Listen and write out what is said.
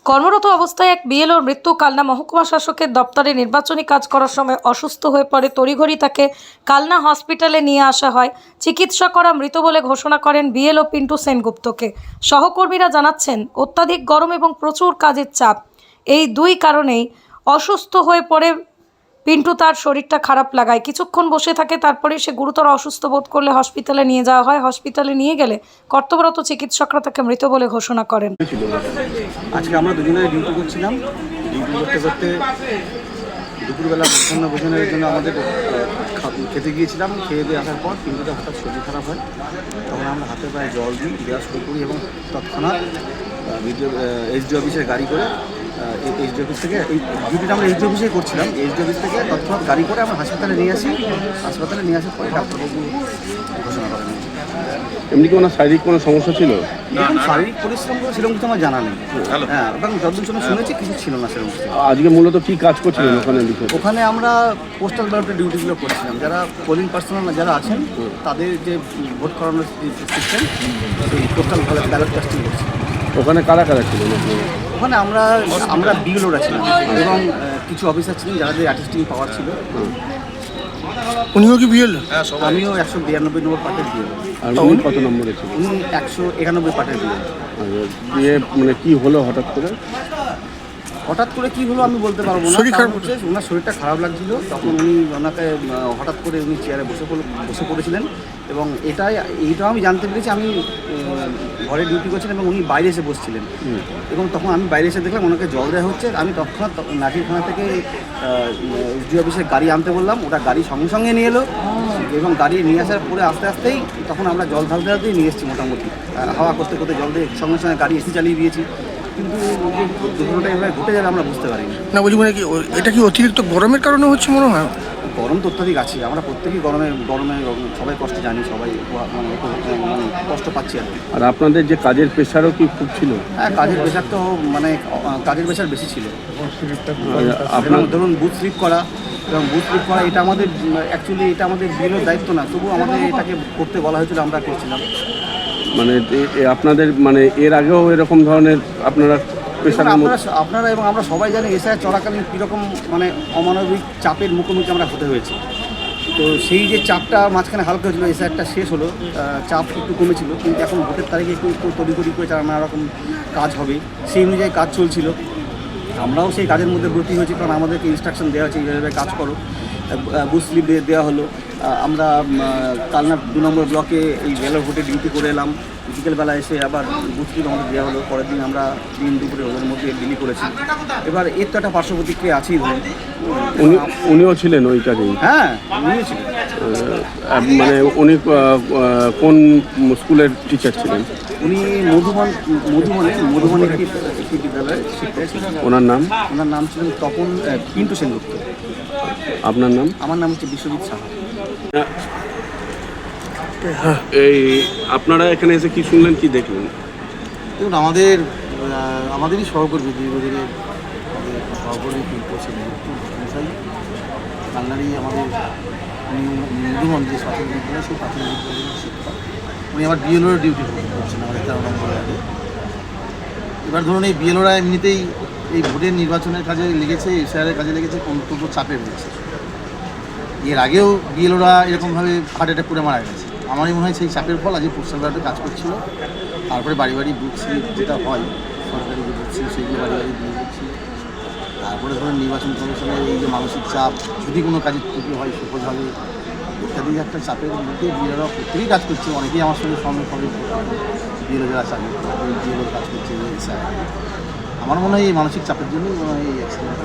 কর্মরত অবস্থায় এক বিএলওর মৃত্যু। কালনা মহকুমা শাসকের দপ্তরে নির্বাচনী কাজ করার সময় অসুস্থ হয়ে পড়ে। তড়িঘড়ি তাকে কালনা হসপিটালে নিয়ে আসা হয়। চিকিৎসকরা মৃত বলে ঘোষণা করেন বিএলও পিন্টু সেনগুপ্তকে। সহকর্মীরা জানাচ্ছেন, অত্যাধিক গরম এবং প্রচুর কাজের চাপ, এই দুই কারণেই অসুস্থ হয়ে পড়ে পিন্টু। তার শরীরটা খারাপ লাগায় কিছুক্ষণ বসে থাকে, তারপরে সে গুরুতর অসুস্থ বোধ করলে হসপিটালে নিয়ে যাওয়া হয়। হসপিটালে নিয়ে গেলে কর্তব্যরত চিকিৎসকরা তাকে মৃত বলে ঘোষণা করেন। আজকে আমরা দুজনে ডিউটি করছিলাম। ডিউটি করতে করতে দুপুরবেলা মধ্যাহ্ন ভোজনের জন্য আমাদের খেতে গিয়েছিলাম। খেয়ে দিয়ে আসার পর পিন্টুটা হঠাৎ শরীর খারাপ হয়। তখন আমরা হাতে পায়ে জল দিই, দেওয়া শুরু করি এবং তৎক্ষণাৎ এইচডি অফিসের গাড়ি করে এইচডি অফিস থেকে এই ডিউটিটা আমরা এইচডি অফিসেই করছিলাম। এইচডি অফিস থেকে তৎক্ষণাৎ গাড়ি করে আমরা হাসপাতালে নিয়ে আসি। হাসপাতালে নিয়ে আসার পরে ডাক্তারবাবু ঘোষণা করেন। এমনি কি ওনার শারীরিক কোনো সমস্যা ছিল? এখন শারীরিক পরিশ্রম করে সেরকম কিছু আমার জানা নেই। হ্যাঁ, এবং যতদূর সময় শুনেছি কিছু ছিল না সেরকম। আজকে মূলত কি কাজ করছিলেন ওখানে? ওখানে আমরা পোস্টাল ব্যালটের ডিউটিগুলো করছিলাম। যারা পোলিং পার্সোনাল যারা আছেন তাদের যে ভোট করানোর সিস্টেম, সেই পোস্টাল ব্যালট কাস্টিং করছি। ওখানে কারা কারা ছিলেন? ওখানে আমরা বিএলওরা ছিলাম এবং কিছু অফিসার ছিলেন যাদের অ্যাটিস্টিং পাওয়ার ছিল। উনিও কি বিএল? আমিও 192 নম্বর পার্টের বিএলও। আর উনি কত নম্বরে ছিলেন? উনি 191 পার্টের বিএলও। দিয়ে মানে কি হলো হঠাৎ করে? হঠাৎ করে কী হলো আমি বলতে পারবো না। কারণ হচ্ছে ওনার শরীরটা খারাপ লাগছিল। তখন উনি ওনাকে হঠাৎ করে উনি চেয়ারে বসে পড়েছিলেন এবং এইটাও আমি জানতে পেরেছি। আমি ঘরে ডিউটি করছিলাম এবং উনি বাইরে এসে বসছিলেন এবং তখন আমি বাইরে এসে দেখলাম ওনাকে জল দেওয়া হচ্ছে। আমি তৎক্ষণাৎ নাজিরখানা থেকে এসডি অফিসের গাড়ি আনতে বললাম। ওটা গাড়ি সঙ্গে সঙ্গে নিয়ে এলো এবং গাড়ি নিয়ে আসার পরে আস্তে আস্তেই তখন আমরা জল ঢালতেই নিয়ে এসেছি। মোটামুটি হাওয়া করতে করতে জল দিয়ে সঙ্গে সঙ্গে গাড়ি এসি চালিয়ে দিয়েছি। কিন্তু দুর্ঘটনাটা এভাবে ঘটে যাবে আমরা বুঝতে পারিনি। না বলছি মানে কি এটা কি অতিরিক্ত গরমের কারণে হচ্ছে মনে হয়? গরম তো অত্যাধিক আছে। আমরা প্রত্যেকেই গরমে সবাই কষ্ট জানি, সবাই মানে কষ্ট পাচ্ছি আর কি। আর আপনাদের যে কাজের প্রেশারও কি খুব ছিল? হ্যাঁ, কাজের প্রেশার তো মানে কাজের প্রেশার বেশি ছিল। আপনার ধরুন বুথ স্লিপ করা এবং বুথ স্লিপ করা এটা আমাদের অ্যাকচুয়ালি এটা আমাদের বিএলওর দায়িত্ব না, তবু আমাদের এটাকে করতে বলা হয়েছিল, আমরা করছিলাম। মানে আপনাদের মানে এর আগেও এরকম ধরনের আপনারা আপনারা এবং আমরা সবাই জানি এসআইআর চলাকালীন কীরকম মানে অমানবিক চাপের মুখোমুখি আমরা হতে হয়েছে। তো সেই যে চাপটা মাঝখানে হালকা হয়েছিল, এসআইআরটা শেষ হলো, চাপ একটু কমেছিল, কিন্তু এখন ভোটের তারিখে একটু তড়িঘড়ি করে নানা রকম কাজ হবে, সেই অনুযায়ী কাজ চলছিল। আমরাও সেই কাজের মধ্যে ব্রতী হয়েছি, কারণ আমাদেরকে ইনস্ট্রাকশন দেওয়া হয়েছে এইভাবে কাজ করো। বুথ স্লিপ দেওয়া হলো। আমরা কালনা 2 নম্বর ব্লকে এই বেলার ভোটে ডিউটি করে এলাম। বিকেলবেলা এসে আবার বুথ স্লিপ আমাদের দেওয়া হলো। পরের দিন আমরা দিন দুপুরে ওদের মধ্যে ডিলি করেছি। এবার এর তো একটা পার্শ্ব প্রতিক্রিয়া আছেই ধরুন। উনিও ছিলেন ওই কাজেই? হ্যাঁ, উনিও ছিলেন। মানে উনি কোন স্কুলের টিচার ছিলেন? উনি মধুবনে একটি বিদ্যালয়ের শিক্ষক ছিলেন। ওনার নাম? ওনার নাম ছিলেন তপন পিন্টু সেনগুপ্ত। আপনার নাম? আমার নাম হচ্ছে বিশ্বজিৎ সাহা। এই আপনারা এখানে এসে কি শুনলেন, কি দেখলেন? দেখুন, আমাদেরই সহকর্মী, দীর্ঘদিনের আমাদের সহকর্মী পিন্টু সেনগুপ্ত মশাই কালনারই আমাদের মধুবন যে প্রাথমিক বিদ্যালয়, সেই প্রাথমিক বিদ্যালয়ের শিক্ষক। উনি আমার বিএলওর ডিউটি করছেন আমাদের 13 নম্বর ওয়ার্ডে। এবার ধরুন এই বিএলওরা এমনিতেই এই ভোটের নির্বাচনের কাজে লেগেছে, এসআইআরের কাজে লেগেছে, অত্যন্ত চাপে রয়েছে। এর আগেও বিএলওরা এরকমভাবে হার্ট অ্যাটাক করে মারা গেছে। আমারই মনে হয় সেই চাপের ফল আজকে পোস্টাল ব্যালটে কাজ করছিল। তারপরে বাড়ি বাড়ি বুথ স্লিপ যেটা হয়, সরকারি যে বুথ স্লিপ, সেইগুলো বাড়ি বাড়ি দিয়ে দিচ্ছি। তারপরে ধরুন নির্বাচন কমিশনের এই যে মানসিক চাপ, যদি কোনো কাজের ত্রুটি হয় সফল হবে ইত্যাদি একটা চাপের মধ্যে বিএলওরা প্রত্যেকেই কাজ করছে। অনেকেই আমার সঙ্গে সঙ্গে করে বিএলও যারা চাকরি বিএলও কাজ করছে। আমার মনে হয় এই মানসিক চাপের জন্যই মনে হয় এই অ্যাক্সিডেন্ট।